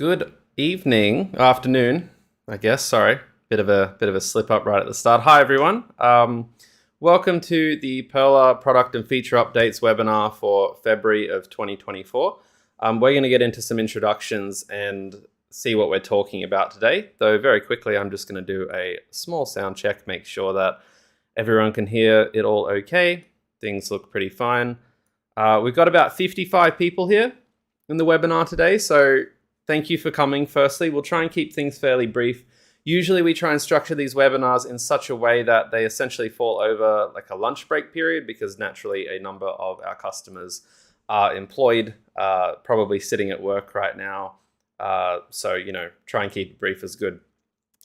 Good evening, afternoon, I guess. Sorry, bit of a slip up right at the start. Hi everyone. Welcome to the Perla product and feature updates webinar for February of 2024. We're going to get into some introductions and see what we're talking about today. Though very quickly, I'm just going to do a small sound check, make sure that everyone can hear it all okay. Things look pretty fine. We've got about 55 people here in the webinar today, so thank you for coming. Firstly, we'll try and keep things fairly brief. Usually we try and structure these webinars in such a way that they essentially fall over like a lunch break period, because naturally a number of our customers are employed, probably sitting at work right now. So, try and keep it brief is good.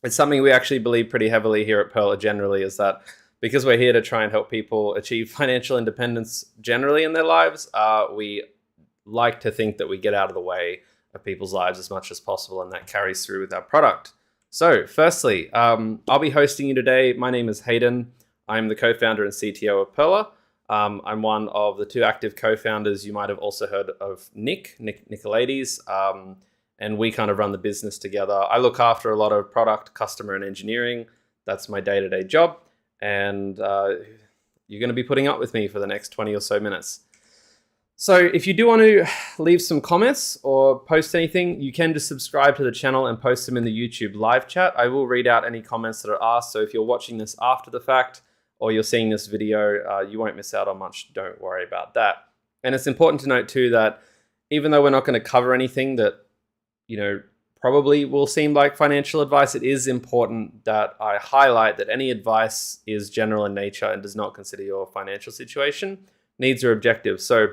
It's something we actually believe pretty heavily here at Perla generally, is that because we're here to try and help people achieve financial independence generally in their lives, we like to think that we get out of the way of people's lives as much as possible, and that carries through with our product. So firstly, I'll be hosting you today. My name is Hayden. I'm the co-founder and CTO of Perla. I'm one of the two active co-founders. You might have also heard of Nick Nicolaides, and we kind of run the business together. I look after a lot of product, customer, and engineering. That's my day-to-day job, and you're going to be putting up with me for the next 20 or so minutes. So if you do want to leave some comments or post anything, you can just subscribe to the channel and post them in the YouTube live chat. I will read out any comments that are asked. So if you're watching this after the fact or you're seeing this video, you won't miss out on much. Don't worry about that. And it's important to note too that even though we're not going to cover anything that, probably will seem like financial advice, it is important that I highlight that any advice is general in nature and does not consider your financial situation, needs, or objectives. So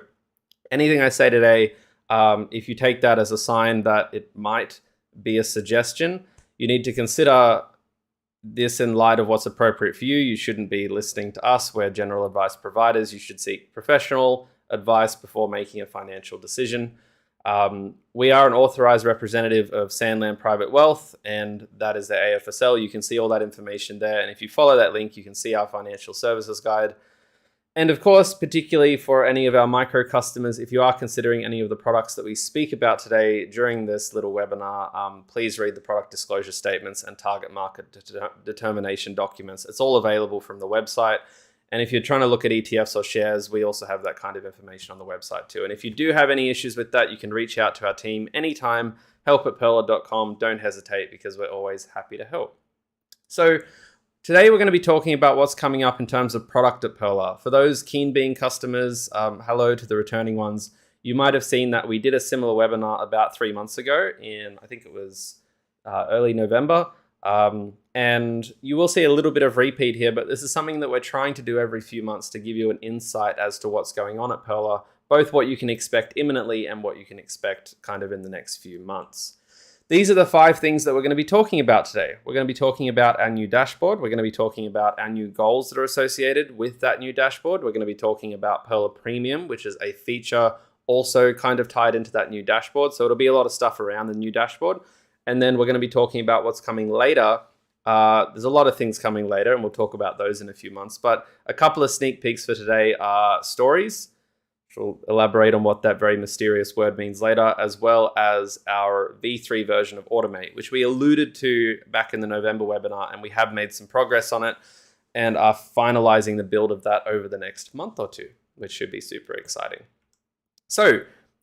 anything I say today, if you take that as a sign that it might be a suggestion, you need to consider this in light of what's appropriate for you. You shouldn't be listening to us. We're general advice providers. You should seek professional advice before making a financial decision. We are an authorized representative of Sandland Private Wealth, and that is the AFSL. You can see all that information there. And if you follow that link, you can see our financial services guide. And of course, particularly for any of our micro customers, if you are considering any of the products that we speak about today during this little webinar, please read the product disclosure statements and target market determination documents. It's all available from the website. And if you're trying to look at ETFs or shares, we also have that kind of information on the website too. And if you do have any issues with that, you can reach out to our team anytime, help@pearler.com. Don't hesitate, because we're always happy to help. So today we're going to be talking about what's coming up in terms of product at Pearler. For those keen being customers, hello to the returning ones. You might have seen that we did a similar webinar about 3 months ago in, I think it was early November. And you will see a little bit of repeat here, but this is something that we're trying to do every few months to give you an insight as to what's going on at Pearler, both what you can expect imminently and what you can expect kind of in the next few months. These are the 5 things that we're going to be talking about today. We're going to be talking about our new dashboard. We're going to be talking about our new goals that are associated with that new dashboard. We're going to be talking about Pearler Premium, which is a feature also kind of tied into that new dashboard. So it'll be a lot of stuff around the new dashboard. And then we're going to be talking about what's coming later. There's a lot of things coming later, and we'll talk about those in a few months. But a couple of sneak peeks for today are stories, which we'll elaborate on what that very mysterious word means later, as well as our V3 version of Automate, which we alluded to back in the November webinar, and we have made some progress on it and are finalizing the build of that over the next month or two, which should be super exciting. So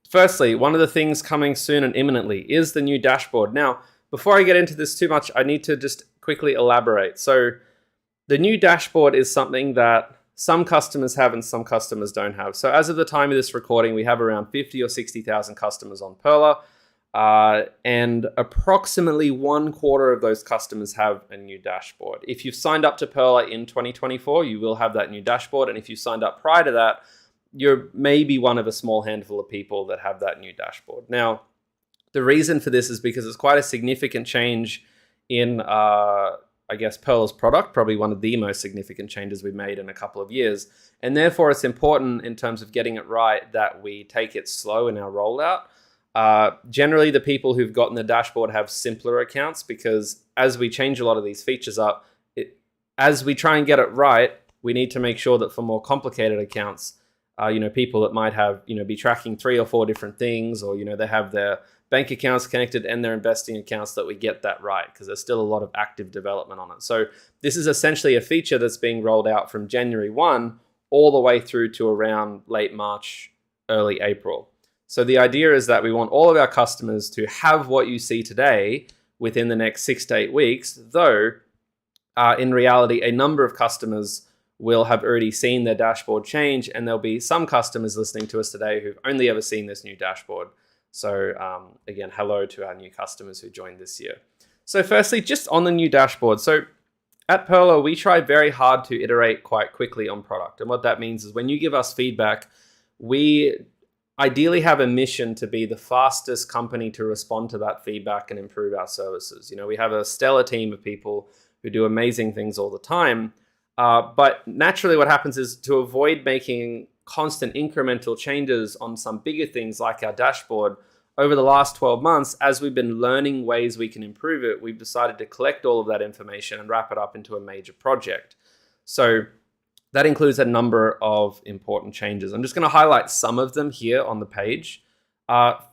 firstly, one of the things coming soon and imminently is the new dashboard. Now, before I get into this too much, I need to just quickly elaborate. So the new dashboard is something that some customers have and some customers don't have. So as of the time of this recording, we have around 50 or 60,000 customers on Pearler, and approximately 1/4 of those customers have a new dashboard. If you've signed up to Pearler in 2024, you will have that new dashboard. And if you signed up prior to that, you're maybe one of a small handful of people that have that new dashboard. Now, the reason for this is because it's quite a significant change in, I guess, Pearler's product, probably one of the most significant changes we've made in a couple of years. And therefore, it's important in terms of getting it right that we take it slow in our rollout. Generally, the people who've gotten the dashboard have simpler accounts, because as we change a lot of these features up, as we try and get it right, we need to make sure that for more complicated accounts, people that might have, be tracking 3 or 4 different things, or, they have their bank accounts connected and their investing accounts, that we get that right, because there's still a lot of active development on it. So this is essentially a feature that's being rolled out from January 1 all the way through to around late March, early April. So the idea is that we want all of our customers to have what you see today within the next 6 to 8 weeks, though in reality, a number of customers will have already seen their dashboard change, and there'll be some customers listening to us today who've only ever seen this new dashboard. So again, hello to our new customers who joined this year. So firstly, just on the new dashboard. So at Pearler, we try very hard to iterate quite quickly on product. And what that means is when you give us feedback, we ideally have a mission to be the fastest company to respond to that feedback and improve our services. We have a stellar team of people who do amazing things all the time. But naturally what happens is, to avoid making constant incremental changes on some bigger things like our dashboard, over the last 12 months, as we've been learning ways we can improve it, we've decided to collect all of that information and wrap it up into a major project. So that includes a number of important changes. I'm just going to highlight some of them here on the page.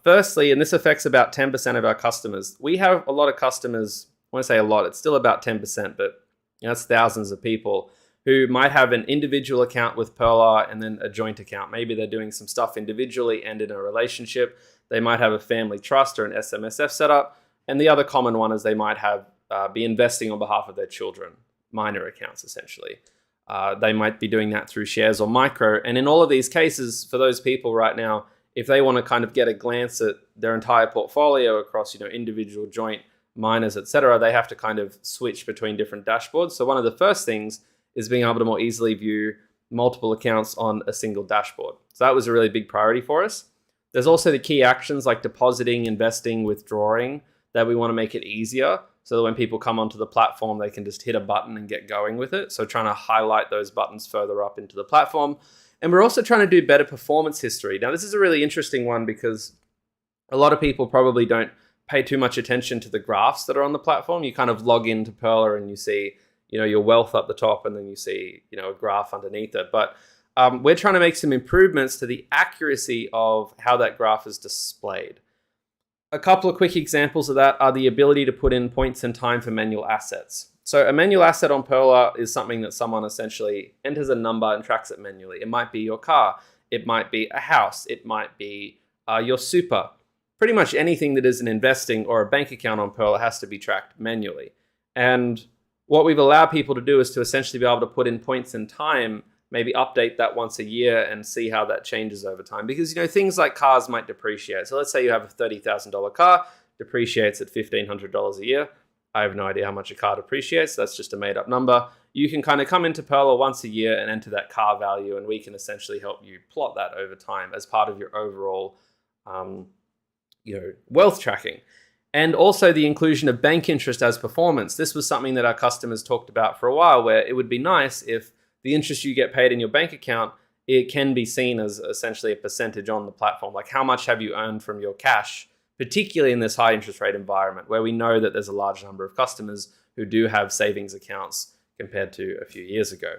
Firstly, and this affects about 10% of our customers. We have a lot of customers, when I say a lot, it's still about 10%, but that's thousands of people who might have an individual account with Pearler and then a joint account. Maybe they're doing some stuff individually and in a relationship. They might have a family trust or an SMSF set up. And the other common one is they might have be investing on behalf of their children, minor accounts essentially. They might be doing that through shares or micro. And in all of these cases, for those people right now, if they want to kind of get a glance at their entire portfolio across, individual joint miners, etc., they have to kind of switch between different dashboards. So one of the first things is being able to more easily view multiple accounts on a single dashboard. So that was a really big priority for us. There's also the key actions like depositing, investing, withdrawing that we want to make it easier so that when people come onto the platform, they can just hit a button and get going with it. So trying to highlight those buttons further up into the platform. And we're also trying to do better performance history. Now, this is a really interesting one because a lot of people probably don't pay too much attention to the graphs that are on the platform. You kind of log into Perla and you see, your wealth up the top, and then you see, a graph underneath it. But we're trying to make some improvements to the accuracy of how that graph is displayed. A couple of quick examples of that are the ability to put in points in time for manual assets. So a manual asset on Perla is something that someone essentially enters a number and tracks it manually. It might be your car. It might be a house. It might be your super. Pretty much anything that is an investing or a bank account on Perla has to be tracked manually. And what we've allowed people to do is to essentially be able to put in points in time, maybe update that once a year and see how that changes over time. Because, things like cars might depreciate. So let's say you have a $30,000 car, depreciates at $1,500 a year. I have no idea how much a car depreciates. That's just a made up number. You can kind of come into Perla once a year and enter that car value, and we can essentially help you plot that over time as part of your overall wealth tracking. And also the inclusion of bank interest as performance. This was something that our customers talked about for a while, where it would be nice if the interest you get paid in your bank account, it can be seen as essentially a percentage on the platform. Like, how much have you earned from your cash, particularly in this high interest rate environment where we know that there's a large number of customers who do have savings accounts compared to a few years ago.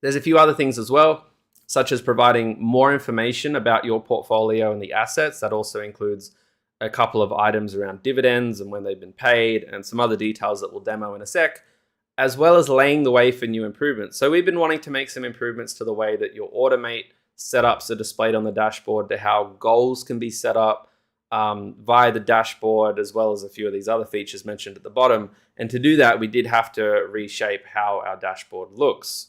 There's a few other things as well, such as providing more information about your portfolio and the assets. That also includes a couple of items around dividends and when they've been paid, and some other details that we'll demo in a sec, as well as laying the way for new improvements. So we've been wanting to make some improvements to the way that your Automate setups are displayed on the dashboard, to how goals can be set up via the dashboard, as well as a few of these other features mentioned at the bottom. And to do that, we did have to reshape how our dashboard looks.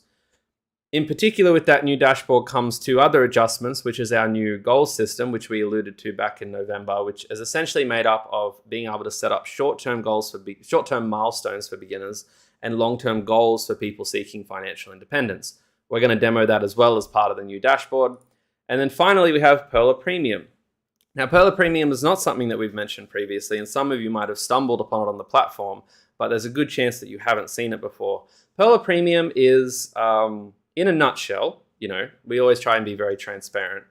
In particular, with that new dashboard comes two other adjustments, which is our new goals system, which we alluded to back in November, which is essentially made up of being able to set up short-term milestones for beginners and long-term goals for people seeking financial independence. We're going to demo that as well as part of the new dashboard. And then finally, we have Perla Premium. Now, Perla Premium is not something that we've mentioned previously, and some of you might have stumbled upon it on the platform, but there's a good chance that you haven't seen it before. Perla Premium is, in a nutshell, we always try and be very transparent.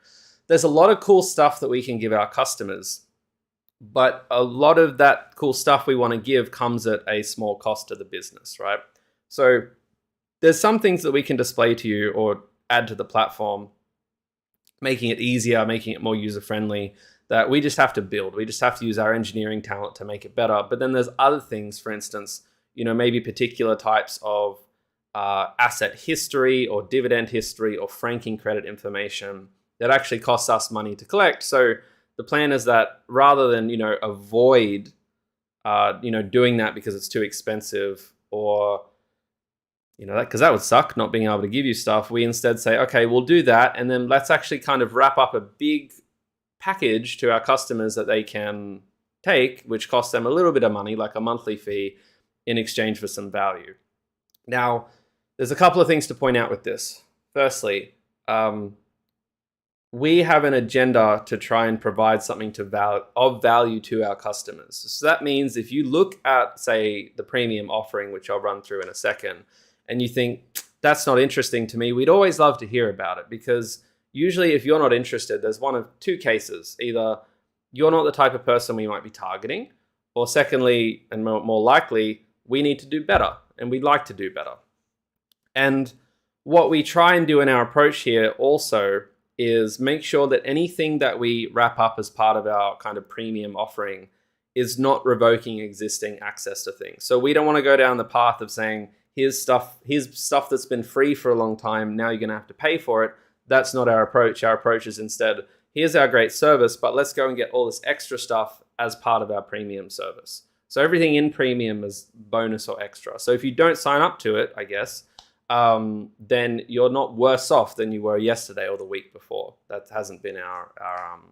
There's a lot of cool stuff that we can give our customers, but a lot of that cool stuff we want to give comes at a small cost to the business, right? So there's some things that we can display to you or add to the platform, making it easier, making it more user-friendly, that we just have to build. We just have to use our engineering talent to make it better. But then there's other things, for instance, maybe particular types of asset history or dividend history or franking credit information that actually costs us money to collect. So the plan is that rather than, avoid, doing that because it's too expensive or, because that would suck, not being able to give you stuff, we instead say, okay, we'll do that. And then let's actually kind of wrap up a big package to our customers that they can take, which costs them a little bit of money, like a monthly fee, in exchange for some value. Now, there's a couple of things to point out with this. Firstly, we have an agenda to try and provide something of value to our customers. So that means if you look at, say, the premium offering, which I'll run through in a second, and you think, that's not interesting to me, we'd always love to hear about it, because usually if you're not interested, there's one of two cases. Either you're not the type of person we might be targeting, or secondly, and more likely, we need to do better, and we'd like to do better. And what we try and do in our approach here also is make sure that anything that we wrap up as part of our kind of premium offering is not revoking existing access to things. So we don't want to go down the path of saying, here's stuff that's been free for a long time, now you're going to have to pay for it. That's not our approach. Our approach is instead, here's our great service, but let's go and get all this extra stuff as part of our premium service. So everything in premium is bonus or extra. So if you don't sign up to it, I guess, then you're not worse off than you were yesterday or the week before. That hasn't been our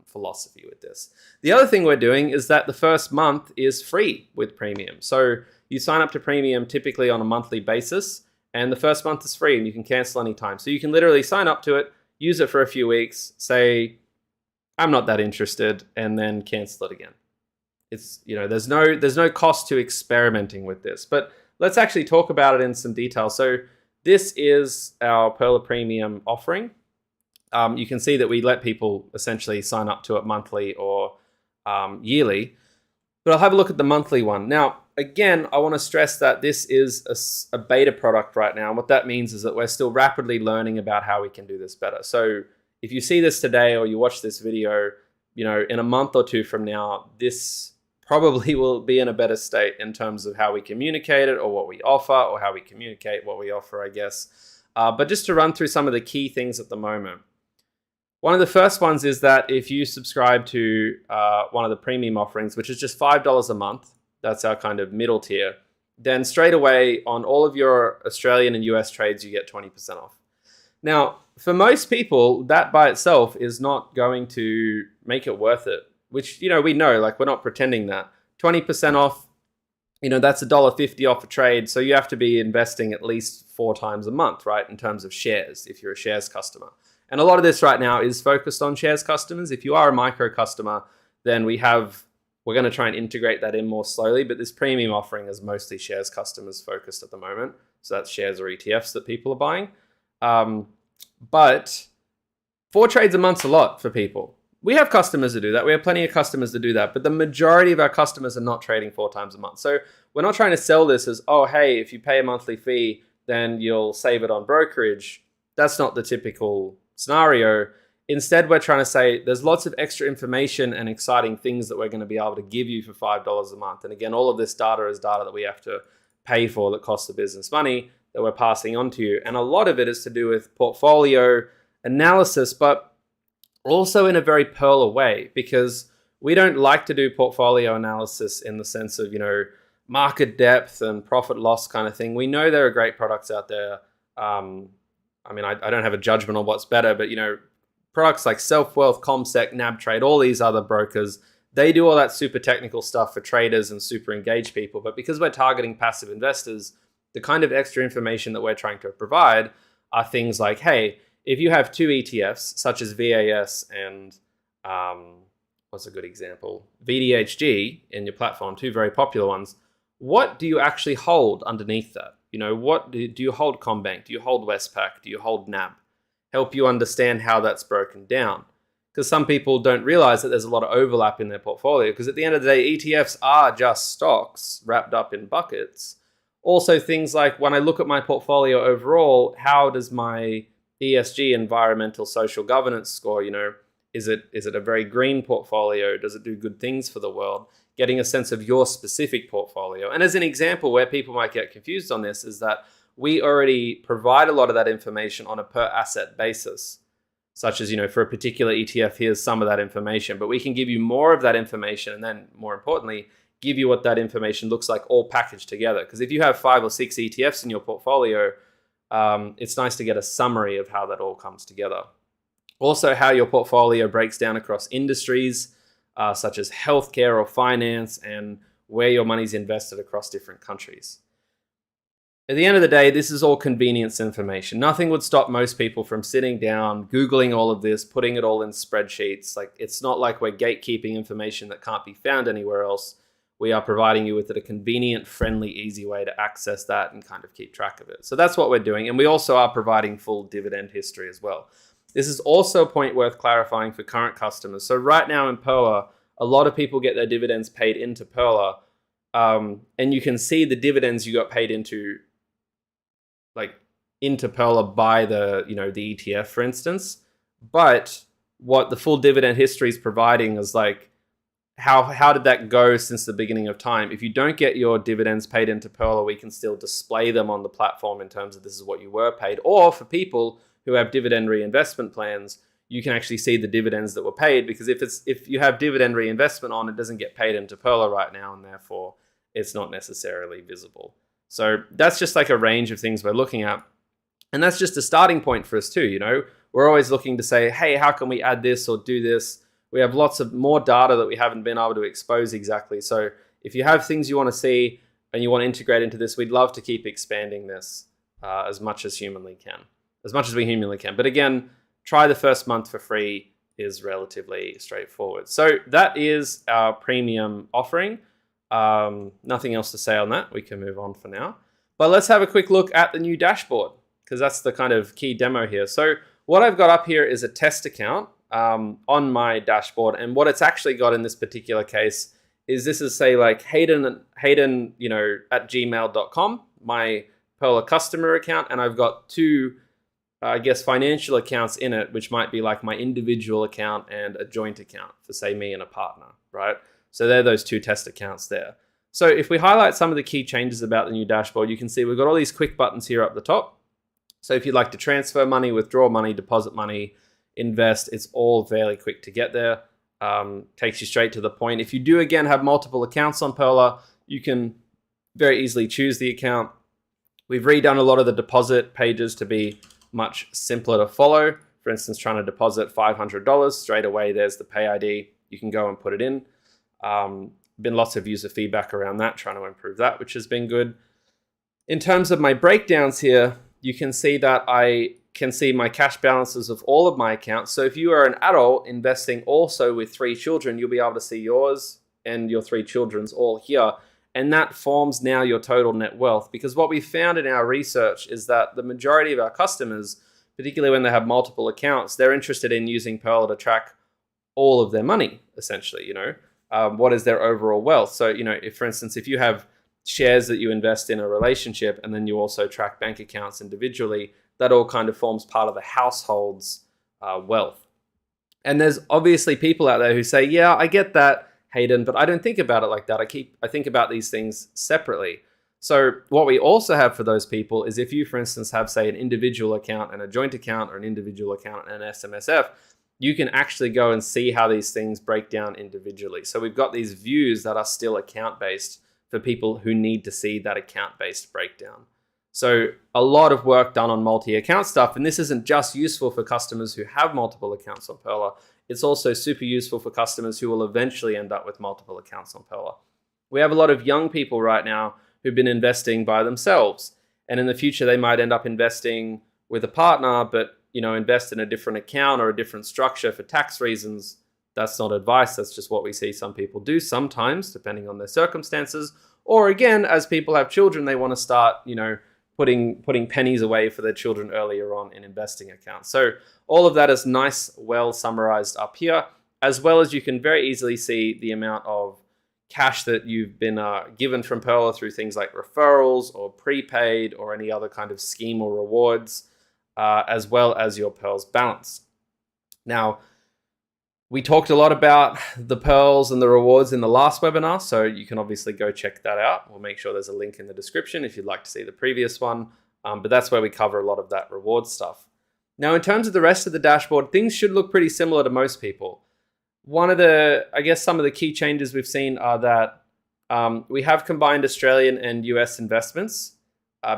philosophy with this. The other thing we're doing is that the first month is free with Premium. So you sign up to Premium typically on a monthly basis, and the first month is free and you can cancel anytime. So you can literally sign up to it, use it for a few weeks, say, I'm not that interested, and then cancel it again. It's, there's no cost to experimenting with this, but let's actually talk about it in some detail. So this is our Perla Premium offering. You can see that we let people essentially sign up to it monthly or yearly, but I'll have a look at the monthly one. Now, again, I want to stress that this is a beta product right now. And what that means is that we're still rapidly learning about how we can do this better. So if you see this today or you watch this video, in a month or two from now, this probably will be in a better state in terms of how we communicate it or what we offer, or how we communicate what we offer, I guess. But just to run through some of the key things at the moment. One of the first ones is that if you subscribe to one of the premium offerings, which is just $5 a month, that's our kind of middle tier, then straight away on all of your Australian and US trades, you get 20% off. Now, for most people, that by itself is not going to make it worth it, which, we know, like, we're not pretending that. 20% off, that's $1.50 off a trade. So you have to be investing at least 4 times a month, right? In terms of shares, if you're a shares customer. And a lot of this right now is focused on shares customers. If you are a micro customer, then we're going to try and integrate that in more slowly. But this premium offering is mostly shares customers focused at the moment. So that's shares or ETFs that people are buying. But 4 trades a month's a lot for people. We have customers that do that. We have plenty of customers that do that. But the majority of our customers are not trading 4 times a month. So we're not trying to sell this as, oh, hey, if you pay a monthly fee, then you'll save it on brokerage. That's not the typical scenario. Instead, we're trying to say there's lots of extra information and exciting things that we're going to be able to give you for $5 a month. And again, all of this data is data that we have to pay for that costs the business money that we're passing on to you. And a lot of it is to do with portfolio analysis, but also in a very Perla way, because we don't like to do portfolio analysis in the sense of, market depth and profit loss kind of thing. We know there are great products out there. I don't have a judgment on what's better, but, products like Self-Wealth, ComSec, NabTrade, all these other brokers, they do all that super technical stuff for traders and super engaged people. But because we're targeting passive investors, the kind of extra information that we're trying to provide are things like, hey, if you have 2 ETFs, such as VAS and what's a good example? VDHG in your platform, 2 very popular ones, what do you actually hold underneath that? What do you hold? CommBank? Do you hold Westpac? Do you hold NAB? Help you understand how that's broken down. Because some people don't realize that there's a lot of overlap in their portfolio. Because at the end of the day, ETFs are just stocks wrapped up in buckets. Also, things like when I look at my portfolio overall, how does my ESG, environmental, social governance score? Is it a very green portfolio? Does it do good things for the world? Getting a sense of your specific portfolio. And as an example where people might get confused on this is that we already provide a lot of that information on a per asset basis, such as, for a particular ETF, here's some of that information, but we can give you more of that information and then more importantly, give you what that information looks like all packaged together. Because if you have 5 or 6 ETFs in your portfolio, it's nice to get a summary of how that all comes together. Also, how your portfolio breaks down across industries, such as healthcare or finance, and where your money's invested across different countries. At the end of the day, this is all convenience information. Nothing would stop most people from sitting down, Googling all of this, putting it all in spreadsheets. It's not like we're gatekeeping information that can't be found anywhere else. We are providing you with a convenient, friendly, easy way to access that and kind of keep track of it. So that's what we're doing. And we also are providing full dividend history as well. This is also a point worth clarifying for current customers. So right now in Perla, a lot of people get their dividends paid into Perla. And you can see the dividends you got paid into Perla by the ETF, for instance. But what the full dividend history is providing is how did that go since the beginning of time? If you don't get your dividends paid into Perla, we can still display them on the platform in terms of this is what you were paid. Or for people who have dividend reinvestment plans, you can actually see the dividends that were paid, because if you have dividend reinvestment on, it doesn't get paid into Perla right now, and therefore it's not necessarily visible. So that's just a range of things we're looking at. And that's just a starting point for us too, you know. We're always looking to say, hey, how can we add this or do this? We have lots of more data that we haven't been able to expose exactly. So if you have things you want to see and you want to integrate into this, we'd love to keep expanding this as much as we humanly can. But again, try the first month for free is relatively straightforward. So that is our premium offering. Nothing else to say on that. We can move on for now. But let's have a quick look at the new dashboard, because that's the kind of key demo here. So what I've got up here is a test account on my dashboard. And what it's actually got in this particular case is this is, say, like Hayden, you know, at gmail.com, my Perla customer account. And I've got two, I guess, financial accounts in it, which might be like my individual account and a joint account for, say, me and a partner, right? So they're those two test accounts there. So if we highlight some of the key changes about the new dashboard, you can see we've got all these quick buttons here up the top. So if you'd like to transfer money, withdraw money, deposit money, invest, it's all fairly quick to get there. Takes you straight to the point. If you do, again, have multiple accounts on Perla, you can very easily choose the account. We've redone a lot of the deposit pages to be much simpler to follow. For instance, trying to deposit $500, straight away there's the pay ID. You can go and put it in. Been lots of user feedback around that, trying to improve that, which has been good. In terms of my breakdowns here, you can see that I can see my cash balances of all of my accounts. So if you are an adult investing also with 3 children, you'll be able to see yours and your 3 children's all here. And that forms now your total net wealth. Because what we found in our research is that the majority of our customers, particularly when they have multiple accounts, they're interested in using Perla to track all of their money, essentially, you know. What is their overall wealth? So, you know, if, for instance, if you have shares that you invest in a relationship and then you also track bank accounts individually, that all kind of forms part of the household's wealth. And there's obviously people out there who say, yeah, I get that, Hayden, but I don't think about it like that. I think about these things separately. So what we also have for those people is if you, for instance, have, say, an individual account and a joint account, or an individual account and an SMSF, you can actually go and see how these things break down individually. So we've got these views that are still account-based for people who need to see that account-based breakdown. So a lot of work done on multi-account stuff, and this isn't just useful for customers who have multiple accounts on Perla. It's also super useful for customers who will eventually end up with multiple accounts on Perla. We have a lot of young people right now who've been investing by themselves, and in the future they might end up investing with a partner, but you know, invest in a different account or a different structure for tax reasons. That's not advice. That's just what we see some people do sometimes, depending on their circumstances. Or again, as people have children, they want to start, you know, putting pennies away for their children earlier on in investing accounts. So all of that is nice, well summarized up here, as well as you can very easily see the amount of cash that you've been given from Perla through things like referrals or prepaid or any other kind of scheme or rewards. As well as your Pearls balance. Now, we talked a lot about the Pearls and the rewards in the last webinar, so you can obviously go check that out. We'll make sure there's a link in the description if you'd like to see the previous one, but that's where we cover a lot of that reward stuff. Now, in terms of the rest of the dashboard, things should look pretty similar to most people. One of the, I guess some of the key changes we've seen are that we have combined Australian and US investments.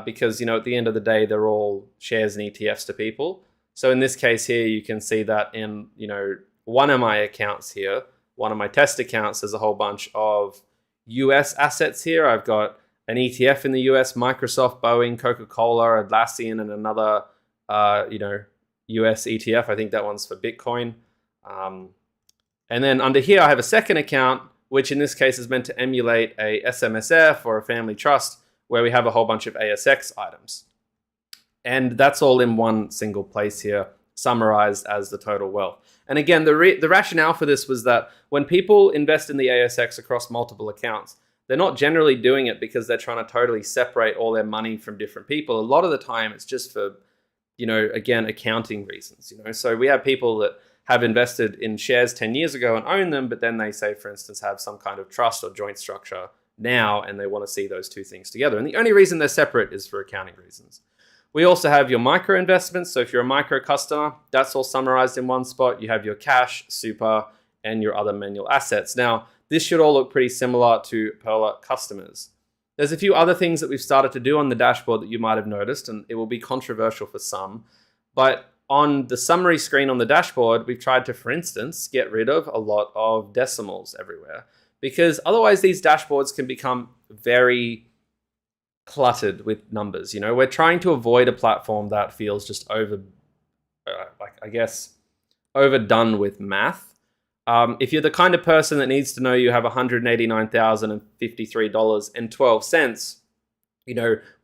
Because, you know, at the end of the day, they're all shares and ETFs to people. So in this case here, you can see that in, you know, one of my accounts here, one of my test accounts, there's a whole bunch of US assets here. I've got an ETF in the US, Microsoft, Boeing, Coca-Cola, Atlassian, and another, you know, US ETF. I think that one's for Bitcoin. And then under here, I have a second account, which in this case is meant to emulate a SMSF or a family trust, where we have a whole bunch of ASX items. And that's all in one single place here, summarized as the total wealth. And again, the rationale for this was that when people invest in the ASX across multiple accounts, they're not generally doing it because they're trying to totally separate all their money from different people. A lot of the time, it's just for, you know, again, accounting reasons. You know, so we have people that have invested in shares 10 years ago and own them, but then they say, for instance, have some kind of trust or joint structure now, and they want to see those two things together. And the only reason they're separate is for accounting reasons. We also have your micro investments. So if you're a micro customer, that's all summarized in one spot. You have your cash, super, and your other manual assets. Now, this should all look pretty similar to Perla customers. There's a few other things that we've started to do on the dashboard that you might have noticed, and it will be controversial for some. But on the summary screen on the dashboard, we've tried to, for instance, get rid of a lot of decimals everywhere, because otherwise these dashboards can become very cluttered with numbers. We're trying to avoid a platform that feels just overdone with math. If you're the kind of person that needs to know you have $189,053.12,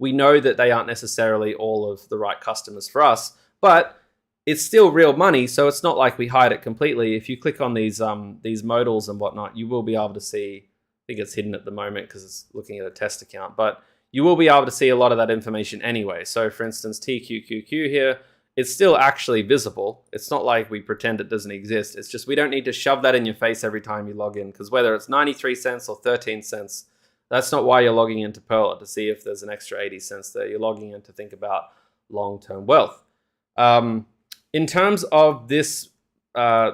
we know that they aren't necessarily all of the right customers for us, but it's still real money, so it's not like we hide it completely. If you click on these modals and whatnot, you will be able to see, I think it's hidden at the moment because it's looking at a test account, but you will be able to see a lot of that information anyway. So for instance, TQQQ here, it's still actually visible. It's not like we pretend it doesn't exist. It's just we don't need to shove that in your face every time you log in, because whether it's 93 cents or 13 cents, that's not why you're logging into Perla, to see if there's an extra 80 cents there. You're logging in to think about long-term wealth. In terms of this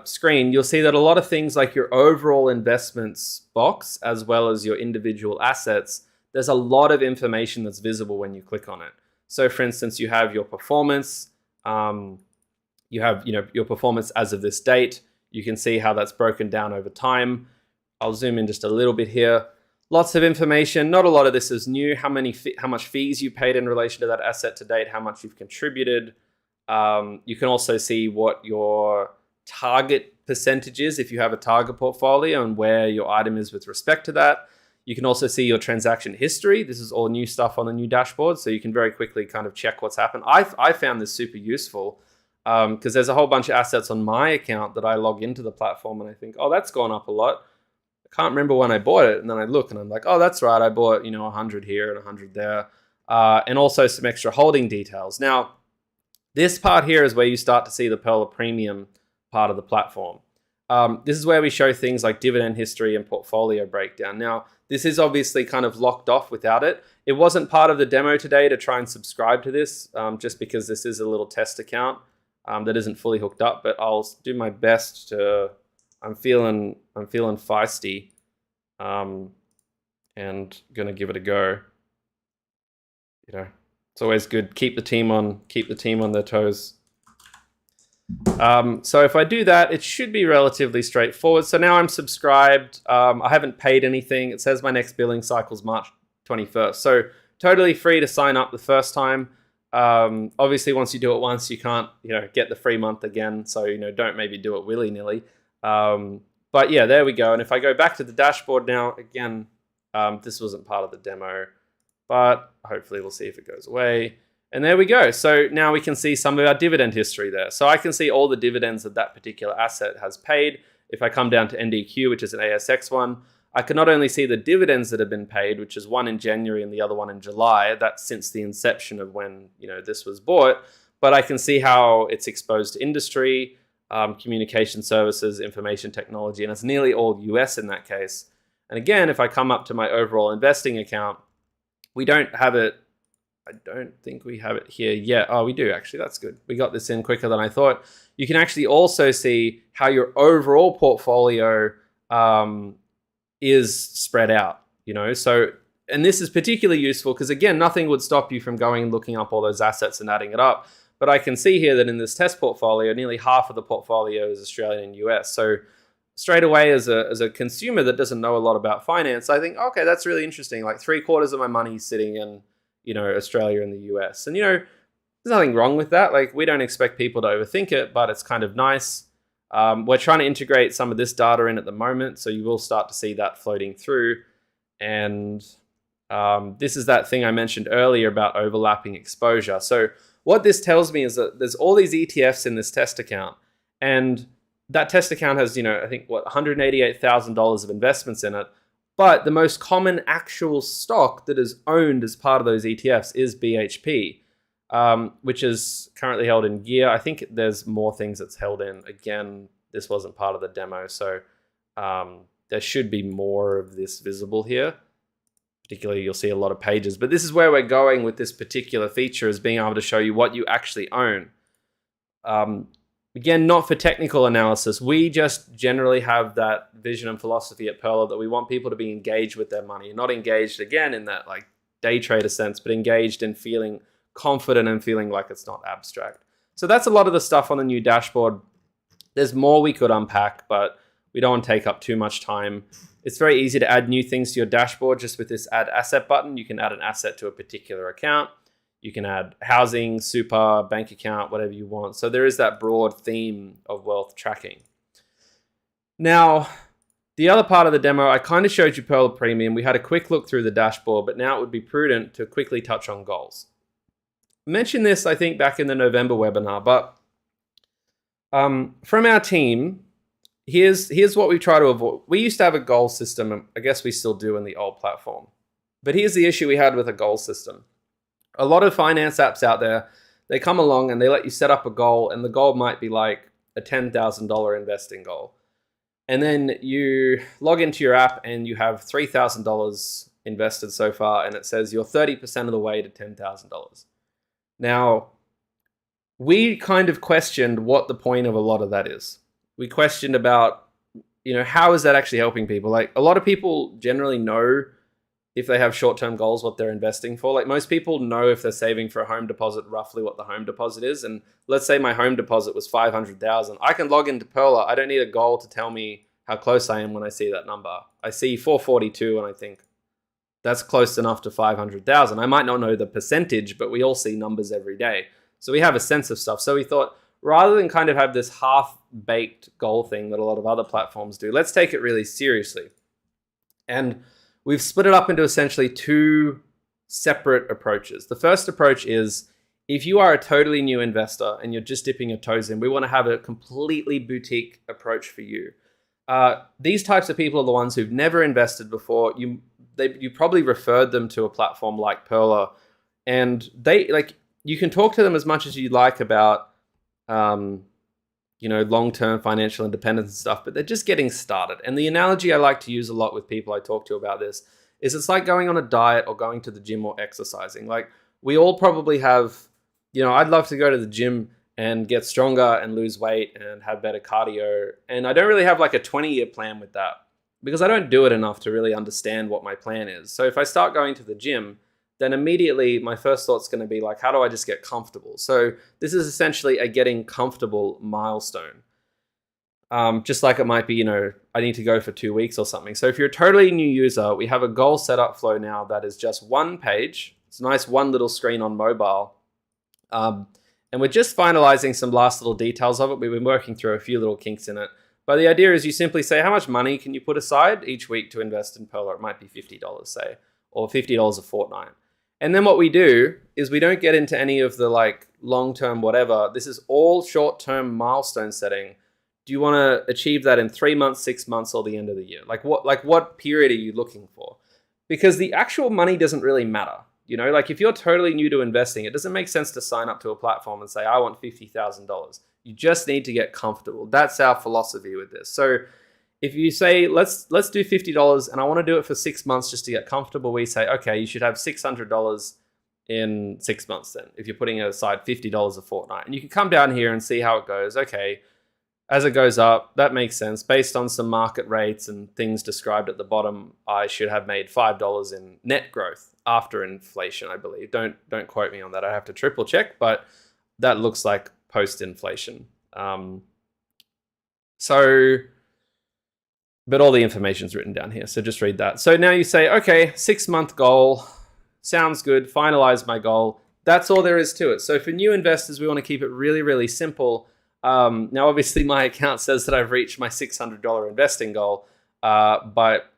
screen, you'll see that a lot of things like your overall investments box, as well as your individual assets, there's a lot of information that's visible when you click on it. So for instance, you have your performance, you have your performance as of this date. You can see how that's broken down over time. I'll zoom in just a little bit here. Lots of information. Not a lot of this is new. How much fees you paid in relation to that asset to date, how much you've contributed. You can also see what your target percentage is if you have a target portfolio and where your item is with respect to that. You can also see your transaction history. This is all new stuff on the new dashboard, so you can very quickly kind of check what's happened. I found this super useful because there's a whole bunch of assets on my account that I log into the platform and I think, oh, that's gone up a lot. I can't remember when I bought it, and then I look and I'm like, oh, that's right, I bought 100 here and 100 there, and also some extra holding details. Now, this part here is where you start to see the Perla Premium part of the platform. This is where we show things like dividend history and portfolio breakdown. Now, this is obviously kind of locked off without it. It wasn't part of the demo today to try and subscribe to this, just because this is a little test account that isn't fully hooked up, but I'll do my best to, I'm feeling feisty, and gonna give it a go. It's always good. Keep the team on their toes. So if I do that, it should be relatively straightforward. So now I'm subscribed. I haven't paid anything. It says my next billing cycle is March 21st. So totally free to sign up the first time. Obviously, once you do it once, you can't get the free month again. So don't maybe do it willy-nilly. But yeah, there we go. And if I go back to the dashboard now, again, this wasn't part of the demo, but hopefully we'll see if it goes away. And there we go. So now we can see some of our dividend history there. So I can see all the dividends that particular asset has paid. If I come down to NDQ, which is an ASX one, I can not only see the dividends that have been paid, which is one in January and the other one in July. That's since the inception of when this was bought. But I can see how it's exposed to industry, communication services, information technology, and it's nearly all US in that case. And again, if I come up to my overall investing account, we don't have it. I don't think we have it here yet. Oh, we do actually. That's good. We got this in quicker than I thought. You can actually also see how your overall portfolio is spread out, So, and this is particularly useful because, again, nothing would stop you from going and looking up all those assets and adding it up. But I can see here that in this test portfolio, nearly half of the portfolio is Australian and US. So straight away, as a consumer that doesn't know a lot about finance, I think, okay, that's really interesting. Like 3/4 of my money is sitting in Australia and the US. And, there's nothing wrong with that. Like, we don't expect people to overthink it, but it's kind of nice. We're trying to integrate some of this data in at the moment, so you will start to see that floating through. And this is that thing I mentioned earlier about overlapping exposure. So what this tells me is that there's all these ETFs in this test account, and that test account has, I think, $188,000 of investments in it. But the most common actual stock that is owned as part of those ETFs is BHP, which is currently held in Gear. I think there's more things it's held in. Again, this wasn't part of the demo, so there should be more of this visible here. Particularly, you'll see a lot of pages. But this is where we're going with this particular feature, is being able to show you what you actually own. Again, not for technical analysis. We just generally have that vision and philosophy at Perla that we want people to be engaged with their money, not engaged, again, in that like day trader sense, but engaged in feeling confident and feeling like it's not abstract. So that's a lot of the stuff on the new dashboard. There's more we could unpack, but we don't want to take up too much time. It's very easy to add new things to your dashboard just with this add asset button. You can add an asset to a particular account. You can add housing, super, bank account, whatever you want. So there is that broad theme of wealth tracking. Now, the other part of the demo, I kind of showed you Pearl Premium. We had a quick look through the dashboard, but now it would be prudent to quickly touch on goals. I mentioned this, I think, back in the November webinar, but from our team, here's what we try to avoid. We used to have a goal system, and I guess we still do in the old platform. But here's the issue we had with a goal system. A lot of finance apps out there, they come along and they let you set up a goal, and the goal might be like a $10,000 investing goal. And then you log into your app and you have $3,000 invested so far, and it says you're 30% of the way to $10,000. Now, we kind of questioned what the point of a lot of that is. We questioned about, how is that actually helping people? Like, a lot of people generally know if they have short-term goals, what they're investing for. Like, most people know if they're saving for a home deposit, roughly what the home deposit is. And let's say my home deposit was $500,000. I can log into Perla. I don't need a goal to tell me how close I am when I see that number. I see 442 and I think that's close enough to 500,000. I might not know the percentage, but we all see numbers every day. So we have a sense of stuff. So we thought, rather than kind of have this half-baked goal thing that a lot of other platforms do, let's take it really seriously. And we've split it up into essentially two separate approaches. The first approach is, if you are a totally new investor and you're just dipping your toes in, we want to have a completely boutique approach for you. These types of people are the ones who've never invested before. You probably referred them to a platform like Perla, and you can talk to them as much as you like about long-term financial independence and stuff, but they're just getting started. And the analogy I like to use a lot with people I talk to about this is it's like going on a diet or going to the gym or exercising. Like, we all probably have, I'd love to go to the gym and get stronger and lose weight and have better cardio. And I don't really have like a 20-year plan with that because I don't do it enough to really understand what my plan is. So if I start going to the gym, then immediately my first thought's going to be like, how do I just get comfortable? So this is essentially a getting comfortable milestone. Just like it might be, I need to go for 2 weeks or something. So if you're a totally new user, we have a goal setup flow now that is just one page. It's a nice one little screen on mobile. And we're just finalizing some last little details of it. We've been working through a few little kinks in it. But the idea is you simply say, how much money can you put aside each week to invest in Perla? It might be $50, say, or $50 a fortnight. And then what we do is we don't get into any of the long-term whatever. This is all short-term milestone setting. Do you want to achieve that in 3 months, 6 months, or the end of the year? What period are you looking for? Because the actual money doesn't really matter. If you're totally new to investing, it doesn't make sense to sign up to a platform and say, I want $50,000. You just need to get comfortable. That's our philosophy with this. So if you say, let's do $50 and I want to do it for 6 months just to get comfortable, we say, okay, you should have $600 in 6 months then, if you're putting aside $50 a fortnight. And you can come down here and see how it goes. Okay, as it goes up, that makes sense. Based on some market rates and things described at the bottom, I should have made $5 in net growth after inflation, I believe. Don't quote me on that. I have to triple check, but that looks like post-inflation. But all the information's written down here, so just read that. So now you say, okay, 6-month goal, sounds good, finalize my goal. That's all there is to it. So for new investors, we want to keep it really, really simple. Now, obviously, my account says that I've reached my $600 investing goal, but,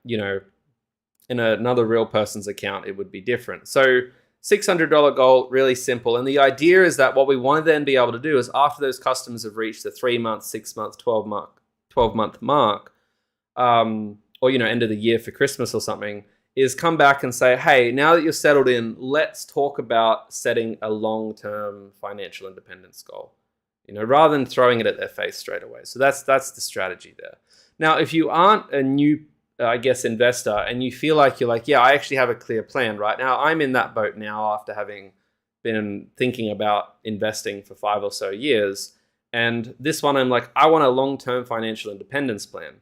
in another real person's account, it would be different. So $600 goal, really simple. And the idea is that what we want to then be able to do is after those customers have reached the 3 months, 6 months, 12-month mark, or, end of the year for Christmas or something, is come back and say, hey, now that you're settled in, let's talk about setting a long-term financial independence goal, rather than throwing it at their face straight away. So that's the strategy there. Now, if you aren't a new, investor and you feel like you're like, yeah, I actually have a clear plan right now. I'm in that boat now after having been thinking about investing for 5 or so years. And this one, I'm like, I want a long-term financial independence plan.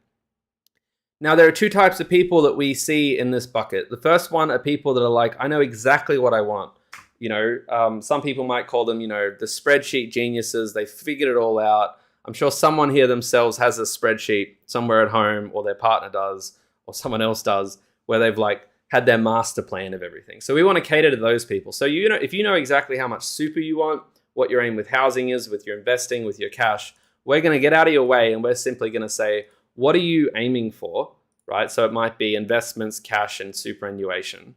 Now, there are two types of people that we see in this bucket. The first one are people that are like, I know exactly what I want. Some people might call them, the spreadsheet geniuses. They figured it all out. I'm sure someone here themselves has a spreadsheet somewhere at home, or their partner does, or someone else does, where they've like had their master plan of everything. So we want to cater to those people. So if you know exactly how much super you want, what your aim with housing is, with your investing, with your cash, we're going to get out of your way and we're simply going to say, what are you aiming for, right? So it might be investments, cash, and superannuation.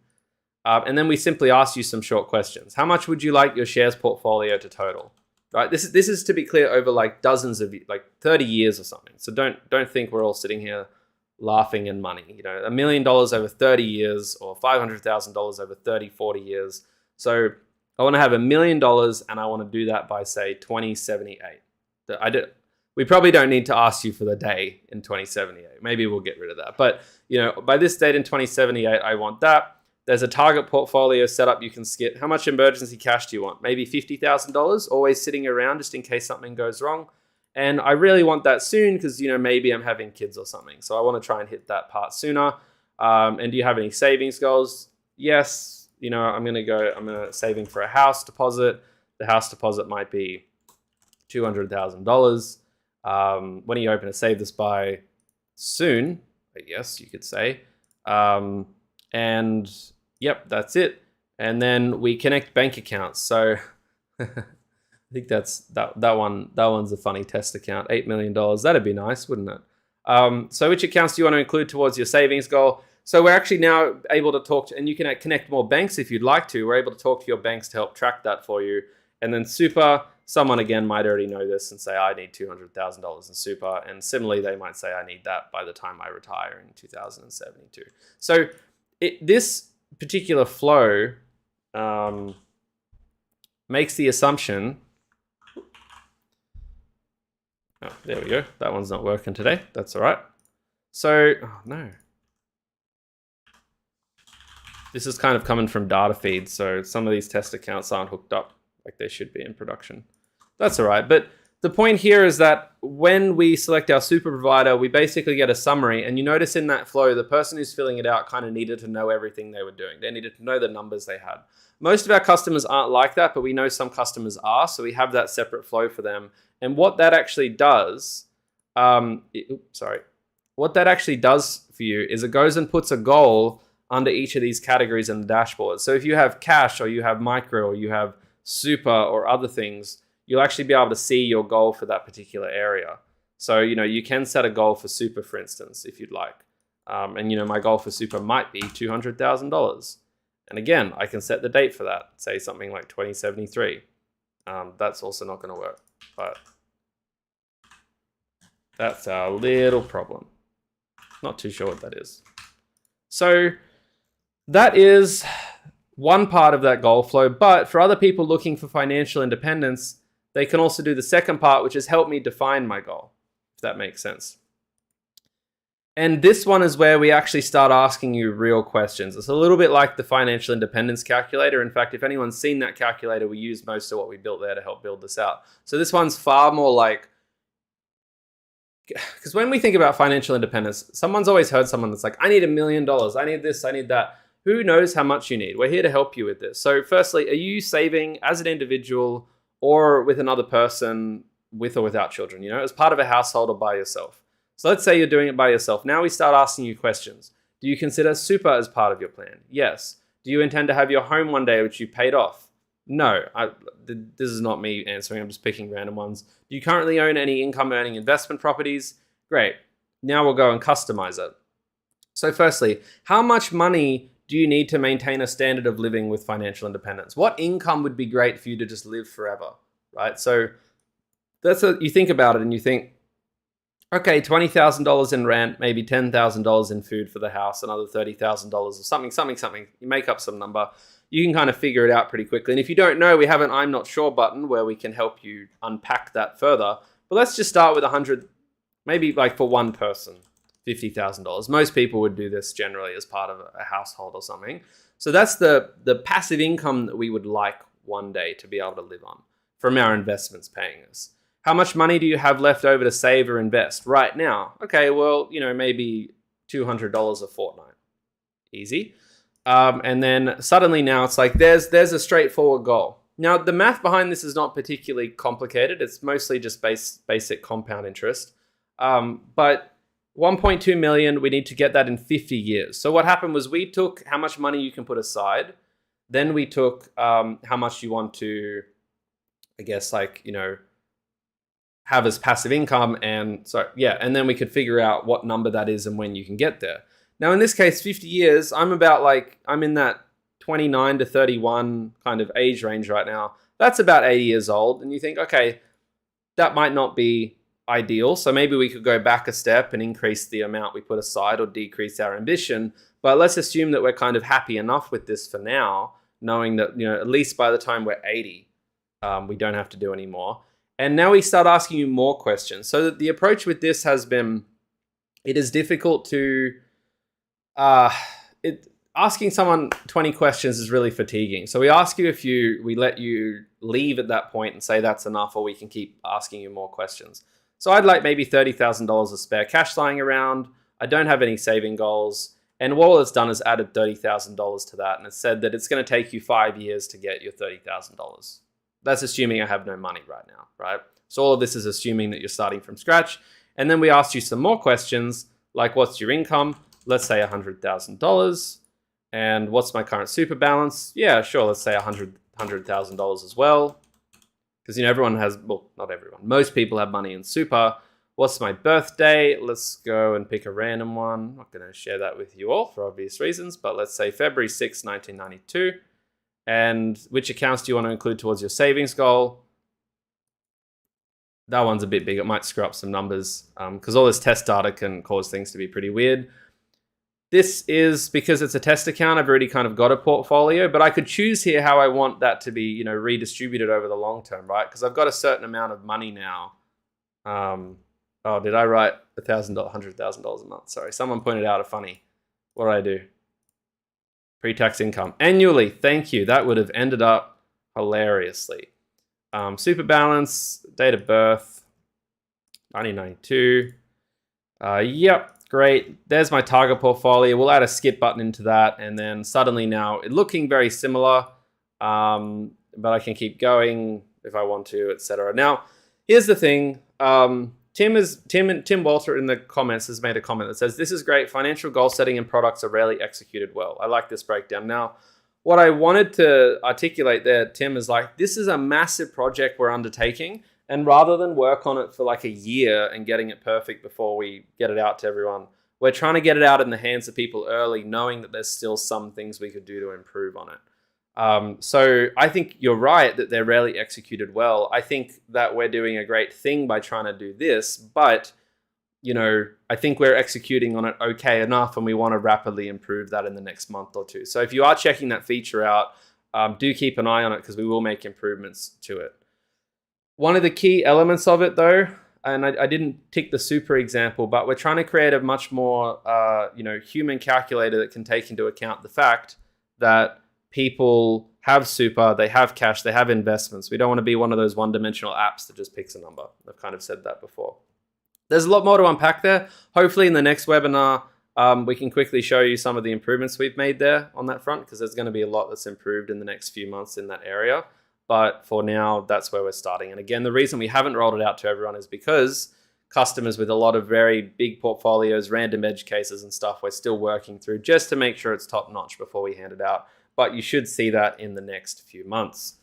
And then we simply ask you some short questions. How much would you like your shares portfolio to total? Right? This is to be clear over like dozens of like 30 years or something. So don't think we're all sitting here laughing in money. $1 million over 30 years or $500,000 over 30, 40 years. So I want to have $1 million and I want to do that by say 2078. We probably don't need to ask you for the day in 2078. Maybe we'll get rid of that. But by this date in 2078, I want that. There's a target portfolio setup you can skip. How much emergency cash do you want? Maybe $50,000, always sitting around just in case something goes wrong. And I really want that soon because, maybe I'm having kids or something. So I want to try and hit that part sooner. And do you have any savings goals? Yes. I'm saving for a house deposit. The house deposit might be $200,000. When are you hoping to save this by? Soon, I guess you could say. And yep, that's it. And then we connect bank accounts. So I think that's that one. That one's a funny test account. $8 million. That'd be nice, wouldn't it? So which accounts do you want to include towards your savings goal? So we're actually now able to talk to, and you can connect more banks if you'd like to. We're able to talk to your banks to help track that for you. And then super, someone again might already know this and say, I need $200,000 in super. And similarly, they might say, I need that by the time I retire in 2072. So this particular flow makes the assumption. Oh, there we go. That one's not working today. That's all right. So, oh no. This is kind of coming from data feeds, so some of these test accounts aren't hooked up like they should be in production. That's all right. But the point here is that when we select our super provider, we basically get a summary. And you notice in that flow, the person who's filling it out kind of needed to know everything they were doing. They needed to know the numbers they had. Most of our customers aren't like that, but we know some customers are. So we have that separate flow for them. And what that actually does, what that actually does for you is it goes and puts a goal under each of these categories in the dashboard. So if you have cash or you have micro or you have super or other things, you'll actually be able to see your goal for that particular area. So, you can set a goal for super, for instance, if you'd like. And, my goal for super might be $200,000. And again, I can set the date for that, say something like 2073. That's also not going to work, but that's our little problem. Not too sure what that is. So that is one part of that goal flow. But for other people looking for financial independence, they can also do the second part, which is help me define my goal, if that makes sense. And this one is where we actually start asking you real questions. It's a little bit like the financial independence calculator. In fact, if anyone's seen that calculator, we use most of what we built there to help build this out. So this one's far more like, because when we think about financial independence, someone's always heard someone that's like, I need $1 million. I need this, I need that. Who knows how much you need? We're here to help you with this. So firstly, are you saving as an individual or with another person, with or without children, as part of a household or by yourself? So let's say you're doing it by yourself. Now we start asking you questions. Do you consider super as part of your plan? Yes. Do you intend to have your home one day which you paid off? No. This is not me answering. I'm just picking random ones. Do you currently own any income earning investment properties? Great. Now we'll go and customize it. So firstly, how much money do you need to maintain a standard of living with financial independence? What income would be great for you to just live forever, right? So you think about it and you think, okay, $20,000 in rent, maybe $10,000 in food for the house, another $30,000 or something. You make up some number. You can kind of figure it out pretty quickly. And if you don't know, we have an I'm not sure button where we can help you unpack that further. But let's just start with 100, maybe like for one person, $50,000. Most people would do this generally as part of a household or something. So that's the passive income that we would like one day to be able to live on from our investments paying us. How much money do you have left over to save or invest right now? Okay, well, maybe $200 a fortnight. Easy. And then suddenly now it's like there's a straightforward goal. Now, the math behind this is not particularly complicated. It's mostly just basic compound interest. But 1.2 million, we need to get that in 50 years. So what happened was we took how much money you can put aside. Then we took how much you want to, I guess, like, you know, have as passive income. And so, yeah, and then we could figure out what number that is and when you can get there. Now, in this case, 50 years, I'm in that 29 to 31 kind of age range right now. That's about 80 years old. And you think, okay, that might not be ideal. So maybe we could go back a step and increase the amount we put aside or decrease our ambition. But let's assume that we're kind of happy enough with this for now, knowing that, you know, at least by the time we're 80, we don't have to do any more. And now we start asking you more questions. So the approach with this has been, it is difficult to, asking someone 20 questions is really fatiguing. So we ask you we let you leave at that point and say that's enough, or we can keep asking you more questions. So I'd like maybe $30,000 of spare cash lying around. I don't have any saving goals. And all it's done is added $30,000 to that. And it said that it's going to take you 5 years to get your $30,000. That's assuming I have no money right now, right? So all of this is assuming that you're starting from scratch. And then we asked you some more questions, like what's your income? Let's say $100,000. And what's my current super balance? Yeah, sure. Let's say $100,000 as well. Because, you know, everyone has, well, not everyone. Most people have money in super. What's my birthday? Let's go and pick a random one. I'm not going to share that with you all for obvious reasons, but let's say February 6, 1992. And which accounts do you want to include towards your savings goal? That one's a bit big. It might screw up some numbers because all this test data can cause things to be pretty weird. This is because it's a test account. I've already kind of got a portfolio, but I could choose here how I want that to be, you know, redistributed over the long term, right? Because I've got a certain amount of money now. Oh, did I write $100,000 a month? Sorry, someone pointed out a funny. What did I do? Pre-tax income annually. Thank you. That would have ended up hilariously. Super balance, date of birth, 1992. Yep. Great. There's my target portfolio. We'll add a skip button into that. And then suddenly now it's looking very similar, but I can keep going if I want to, etc. Now, here's the thing. Tim Walter in the comments has made a comment that says, this is great. Financial goal setting and products are rarely executed well. I like this breakdown. Now, what I wanted to articulate there, Tim, is like, this is a massive project we're undertaking. And rather than work on it for like a year and getting it perfect before we get it out to everyone, we're trying to get it out in the hands of people early, knowing that there's still some things we could do to improve on it. So I think you're right that they're rarely executed well. I think that we're doing a great thing by trying to do this, but you know, I think we're executing on it okay enough, and we want to rapidly improve that in the next month or two. So if you are checking that feature out, do keep an eye on it because we will make improvements to it. One of the key elements of it, though, and I didn't tick the super example, but we're trying to create a much more, human calculator that can take into account the fact that people have super, they have cash, they have investments. We don't want to be one of those one-dimensional apps that just picks a number. I've kind of said that before. There's a lot more to unpack there. Hopefully in the next webinar, we can quickly show you some of the improvements we've made there on that front, because there's going to be a lot that's improved in the next few months in that area. But for now, that's where we're starting. And again, the reason we haven't rolled it out to everyone is because customers with a lot of very big portfolios, random edge cases and stuff, we're still working through just to make sure it's top notch before we hand it out. But you should see that in the next few months.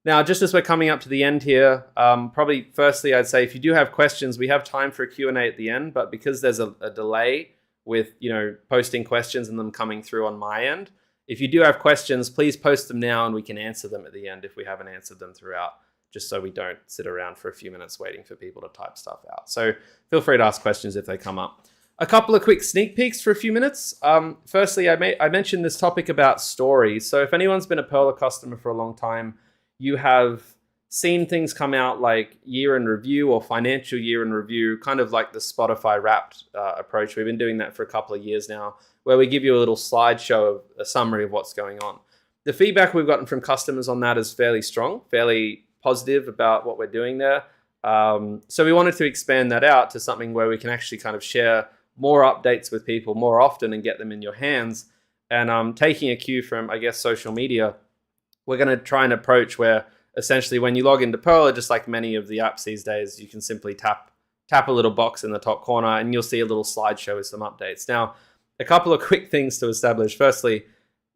Now, just as we're coming up to the end here, probably firstly, I'd say if you do have questions, we have time for a Q&A at the end. But because there's a delay with, posting questions and them coming through on my end, if you do have questions, please post them now and we can answer them at the end if we haven't answered them throughout, just so we don't sit around for a few minutes waiting for people to type stuff out. So feel free to ask questions if they come up. A couple of quick sneak peeks for a few minutes. Firstly, I mentioned this topic about stories. So if anyone's been a Perla customer for a long time, you have seen things come out like year in review or financial year in review, kind of like the Spotify Wrapped approach. We've been doing that for a couple of years now, where we give you a little slideshow of a summary of what's going on. The feedback we've gotten from customers on that is fairly strong, fairly positive about what we're doing there. So we wanted to expand that out to something where we can actually kind of share more updates with people more often and get them in your hands. And taking a cue from, I guess, social media, we're going to try and approach where essentially when you log into Perla, just like many of the apps these days, you can simply tap a little box in the top corner and you'll see a little slideshow with some updates. Now, a couple of quick things to establish. Firstly,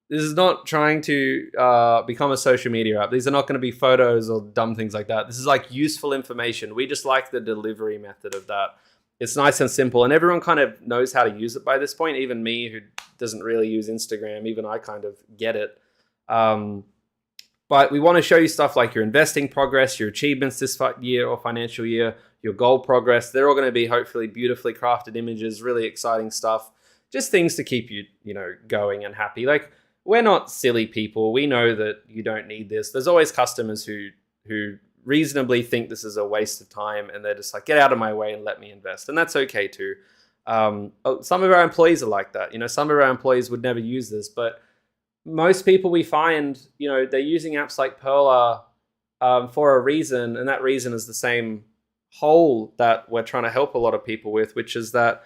this is not trying to become a social media app. These are not going to be photos or dumb things like that. This is like useful information. We just like the delivery method of that. It's nice and simple, and everyone kind of knows how to use it by this point. Even me, who doesn't really use Instagram, even I kind of get it. But we want to show you stuff like your investing progress, your achievements this year or financial year, your goal progress. They're all going to be hopefully beautifully crafted images, really exciting stuff. Just things to keep you, going and happy. Like, we're not silly people. We know that you don't need this. There's always customers who reasonably think this is a waste of time, and they're just like, get out of my way and let me invest. And that's okay too. Some of our employees are like that. Some of our employees would never use this, but most people we find, they're using apps like Perla for a reason, and that reason is the same hole that we're trying to help a lot of people with, which is that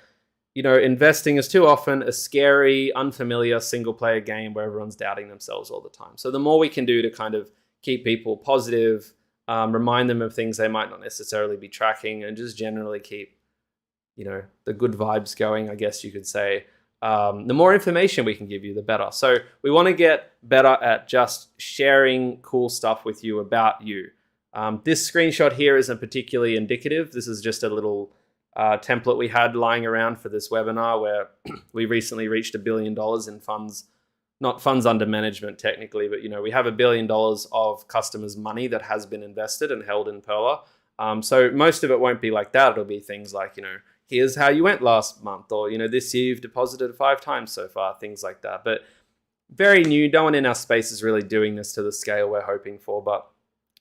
investing is too often a scary, unfamiliar single-player game where everyone's doubting themselves all the time. So the more we can do to kind of keep people positive, remind them of things they might not necessarily be tracking, and just generally keep, the good vibes going, I guess you could say, the more information we can give you, the better. So we want to get better at just sharing cool stuff with you about you. This screenshot here isn't particularly indicative. This is just a little template we had lying around for this webinar where we recently reached $1 billion in funds, not funds under management technically, but we have $1 billion of customers' money that has been invested and held in Perla. So most of it won't be like that. It'll be things like, here's how you went last month, or, this year you've deposited 5 times so far, things like that. But very new. No one in our space is really doing this to the scale we're hoping for, but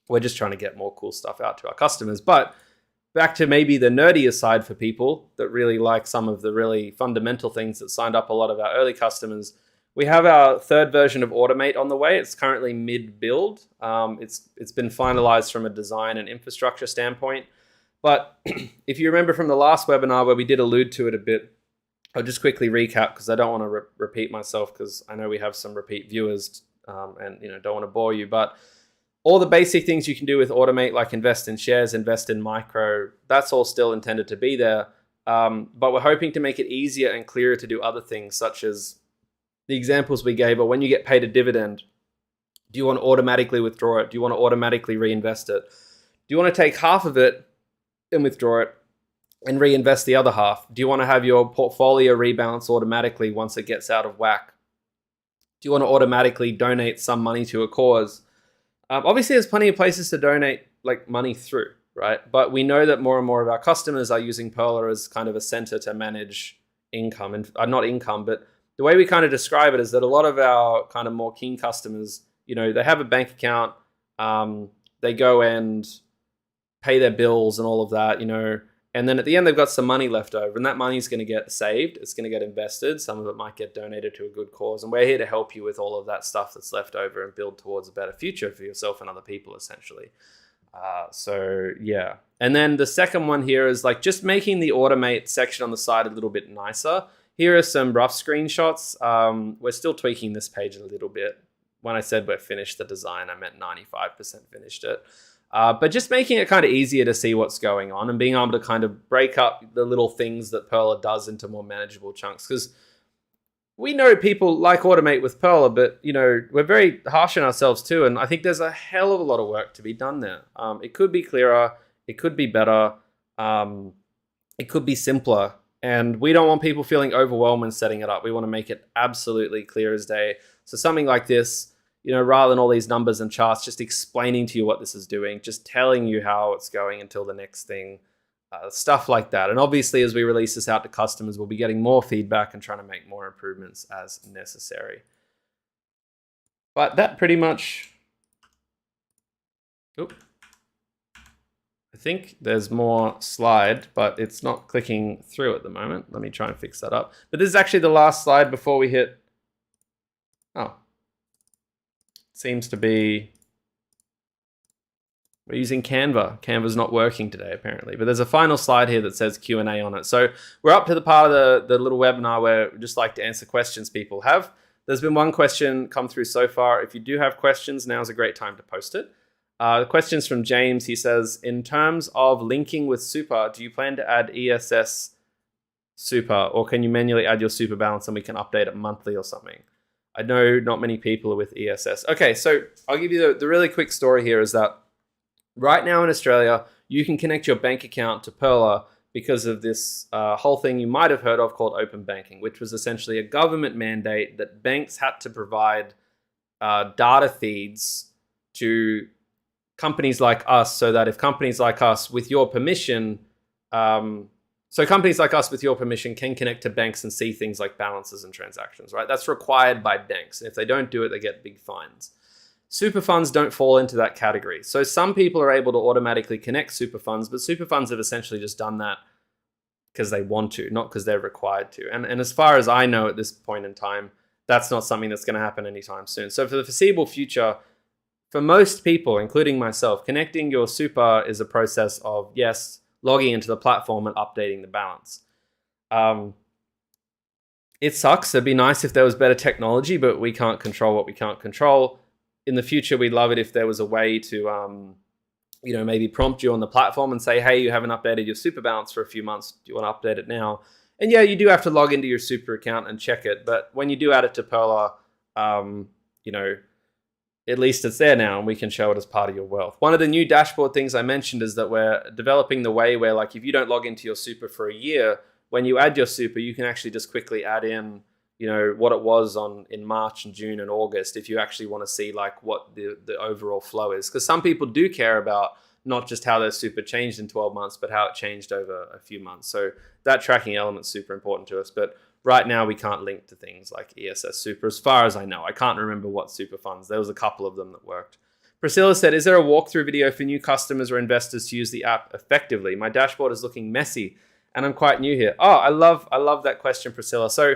we're just trying to get more cool stuff out to our customers. But back to maybe the nerdier side for people that really like some of the really fundamental things that signed up a lot of our early customers. We have our third version of Automate on the way. It's currently mid-build. It's been finalized from a design and infrastructure standpoint. But if you remember from the last webinar where we did allude to it a bit, I'll just quickly recap because I don't want to repeat myself, because I know we have some repeat viewers and don't want to bore you. But all the basic things you can do with Automate, like invest in shares, invest in micro, that's all still intended to be there. But we're hoping to make it easier and clearer to do other things, such as the examples we gave are when you get paid a dividend, do you want to automatically withdraw it? Do you want to automatically reinvest it? Do you want to take half of it and withdraw it and reinvest the other half? Do you want to have your portfolio rebalance automatically once it gets out of whack? Do you want to automatically donate some money to a cause? Obviously, there's plenty of places to donate money through, right? But we know that more and more of our customers are using Perla as kind of a center to manage income, and not income, but the way we kind of describe it is that a lot of our kind of more keen customers, they have a bank account, they go and pay their bills and all of that, and then at the end they've got some money left over, and that money's going to get saved, it's going to get invested, some of it might get donated to a good cause, and we're here to help you with all of that stuff that's left over and build towards a better future for yourself and other people, essentially. So yeah. And then the second one here is just making the Automate section on the side a little bit nicer. Here are some rough screenshots. We're still tweaking this page a little bit. When I said we're finished the design, I meant 95% finished it. But just making it kind of easier to see what's going on and being able to kind of break up the little things that Perla does into more manageable chunks. Because we know people like Automate with Perla, but we're very harsh on ourselves too. And I think there's a hell of a lot of work to be done there. It could be clearer. It could be better. It could be simpler. And we don't want people feeling overwhelmed when setting it up. We want to make it absolutely clear as day. So something like this, rather than all these numbers and charts, just explaining to you what this is doing, just telling you how it's going until the next thing, stuff like that. And obviously, as we release this out to customers, we'll be getting more feedback and trying to make more improvements as necessary. But that pretty much... Oop. I think there's more slide, but it's not clicking through at the moment. Let me try and fix that up. But this is actually the last slide before we hit... Oh. Seems to be We're using Canva. Canva's not working today, apparently. But there's a final slide here that says Q&A on it. So we're up to the part of the little webinar where we just like to answer questions people have. There's been one question come through so far. If you do have questions, now's a great time to post it. The question's from James. He says, in terms of linking with Super, do you plan to add ESS Super, or can you manually add your Super balance and we can update it monthly or something? I know not many people are with ESS. Okay, so I'll give you the really quick story here is that right now in Australia, you can connect your bank account to Pearler because of this whole thing you might have heard of called open banking, which was essentially a government mandate that banks had to provide data feeds to companies like us, so that if companies like us with your permission, companies like us with your permission can connect to banks and see things like balances and transactions, right? That's required by banks. And if they don't do it, they get big fines. Super funds don't fall into that category. So some people are able to automatically connect super funds, but super funds have essentially just done that because they want to, not because they're required to. And as far as I know at this point in time, that's not something that's going to happen anytime soon. So for the foreseeable future, for most people, including myself, connecting your super is a process of, yes, logging into the platform and updating the balance. It sucks. It'd be nice if there was better technology, but we can't control what we can't control. In the future, we'd love it if there was a way to, maybe prompt you on the platform and say, hey, you haven't updated your super balance for a few months. Do you want to update it now? And yeah, you do have to log into your super account and check it. But when you do add it to Pearler, at least it's there now and we can show it as part of your wealth. One of the new dashboard things I mentioned is that we're developing the way where, like, if you don't log into your super for a year, when you add your super, you can actually just quickly add in what it was in March and June and August, if you actually want to see like what the overall flow is. Because some people do care about not just how their super changed in 12 months, but how it changed over a few months. So that tracking element's super important to us. But right now we can't link to things like ESS Super, as far as I know. I can't remember what super funds. There was a couple of them that worked. Priscilla said, is there a walkthrough video for new customers or investors to use the app effectively? My dashboard is looking messy and I'm quite new here. Oh, I love that question, Priscilla. So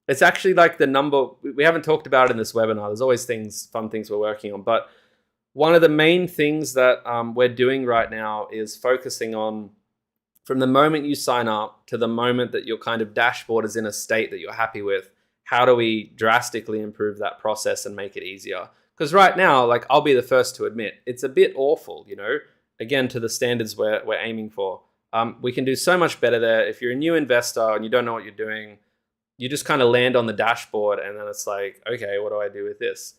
it's actually like the number, we haven't talked about it in this webinar. There's always fun things we're working on. But one of the main things that we're doing right now is focusing on, from the moment you sign up to the moment that your kind of dashboard is in a state that you're happy with, how do we drastically improve that process and make it easier? Because right now, like, I'll be the first to admit, it's a bit awful, again, to the standards we're aiming for. We can do so much better there. If you're a new investor and you don't know what you're doing, you just kind of land on the dashboard and then it's like, okay, what do I do with this?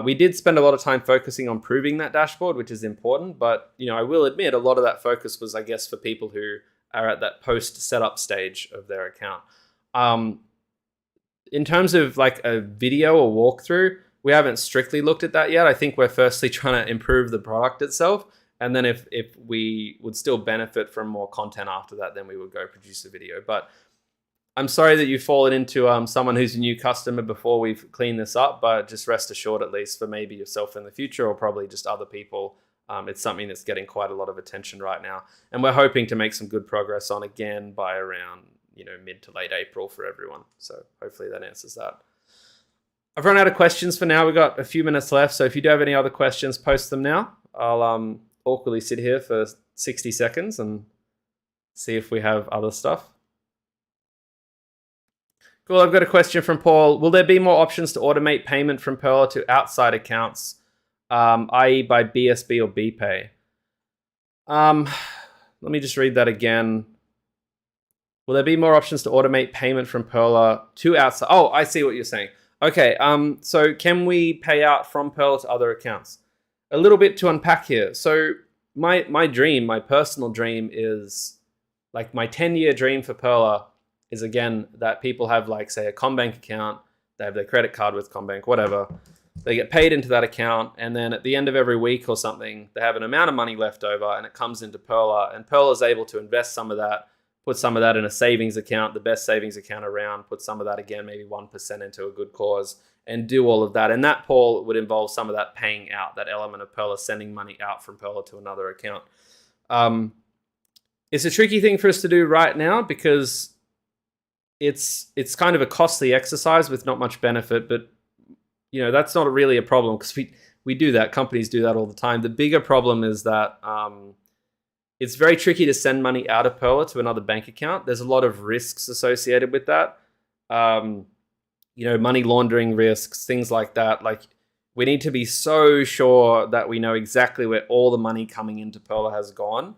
We did spend a lot of time focusing on proving that dashboard, which is important. But, I will admit a lot of that focus was, I guess, for people who are at that post setup stage of their account. In terms of like a video or walkthrough, we haven't strictly looked at that yet. I think we're firstly trying to improve the product itself. And then if we would still benefit from more content after that, then we would go produce a video. But I'm sorry that you've fallen into someone who's a new customer before we've cleaned this up, but just rest assured, at least for maybe yourself in the future or probably just other people, it's something that's getting quite a lot of attention right now. And we're hoping to make some good progress on again by around, mid to late April for everyone. So hopefully that answers that. I've run out of questions for now. We've got a few minutes left. So if you do have any other questions, post them now. I'll awkwardly sit here for 60 seconds and see if we have other stuff. Cool, I've got a question from Paul. Will there be more options to automate payment from Pearler to outside accounts, i.e. by BSB or BPay? Let me just read that again. Will there be more options to automate payment from Pearler to outside? Oh, I see what you're saying. Okay, so can we pay out from Pearler to other accounts? A little bit to unpack here. So my personal dream is, like, my 10-year dream for Pearler is, again, that people have, like, say, a CommBank account, they have their credit card with CommBank, whatever. They get paid into that account, and then at the end of every week or something, they have an amount of money left over, and it comes into Pearler, and Pearler is able to invest some of that, put some of that in a savings account, the best savings account around, put some of that, again, maybe 1% into a good cause, and do all of that. And that, Paul, would involve some of that paying out, that element of Pearler sending money out from Pearler to another account. It's a tricky thing for us to do right now because it's kind of a costly exercise with not much benefit, but that's not really a problem because we do that. Companies do that all the time. The bigger problem is that it's very tricky to send money out of Perla to another bank account. There's a lot of risks associated with that. Money laundering risks, things like that. Like, we need to be so sure that we know exactly where all the money coming into Perla has gone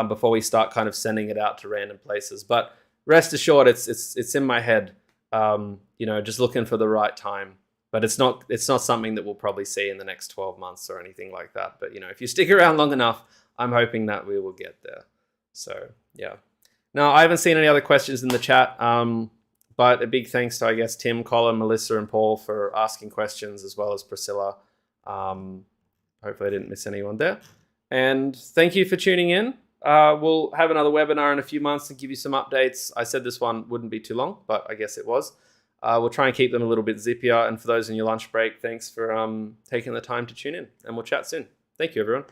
before we start kind of sending it out to random places. But rest assured, it's in my head. Just looking for the right time. But it's not something that we'll probably see in the next 12 months or anything like that. But if you stick around long enough, I'm hoping that we will get there. So yeah. Now, I haven't seen any other questions in the chat. But a big thanks to, I guess, Tim, Colin, Melissa, and Paul for asking questions, as well as Priscilla. Hopefully I didn't miss anyone there. And thank you for tuning in. We'll have another webinar in a few months and give you some updates. I said this one wouldn't be too long, but I guess it was. We'll try and keep them a little bit zippier. And for those in your lunch break, thanks for taking the time to tune in. And we'll chat soon. Thank you, everyone.